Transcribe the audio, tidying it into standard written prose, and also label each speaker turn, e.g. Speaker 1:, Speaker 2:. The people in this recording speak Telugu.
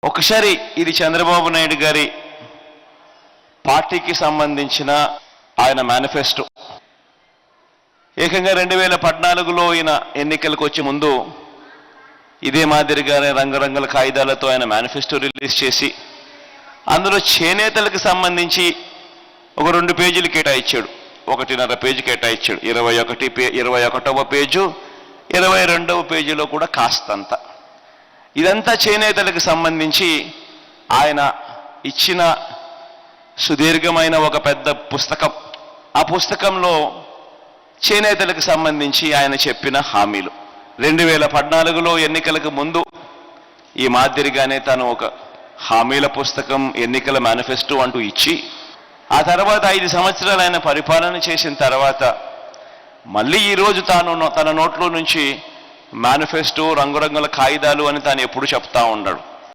Speaker 1: ఒకసారి ఇది చంద్రబాబు నాయుడు గారి పార్టీకి సంబంధించిన ఆయన మేనిఫెస్టో. ఏకంగా 2014లో ఈయన ఎన్నికలకు వచ్చే ముందు ఇదే మాదిరిగానే రంగురంగుల కాగితాలతో ఆయన మేనిఫెస్టో రిలీజ్ చేసి అందులో చేనేతలకు సంబంధించి ఒక 2 పేజీలు కేటాయించాడు, 1.5 పేజీ కేటాయించాడు. 21వ పేజు 22వ పేజీలో కూడా కాస్తంత. ఇదంతా చేనేతలకు సంబంధించి ఆయన ఇచ్చిన సుదీర్ఘమైన ఒక పెద్ద పుస్తకం. ఆ పుస్తకంలో చేనేతలకు సంబంధించి ఆయన చెప్పిన హామీలు 2014లో ఎన్నికలకు ముందు ఈ మాదిరిగానే తను ఒక హామీల పుస్తకం, ఎన్నికల మేనిఫెస్టో అంటూ ఇచ్చి, ఆ తర్వాత 5 సంవత్సరాలు ఆయన పరిపాలన చేసిన తర్వాత మళ్ళీ ఈరోజు తన నోట్లో నుంచి మేనిఫెస్టో, రంగురంగుల కాగితాలు అని తాను ఎప్పుడు చెప్తా ఉన్నాడు.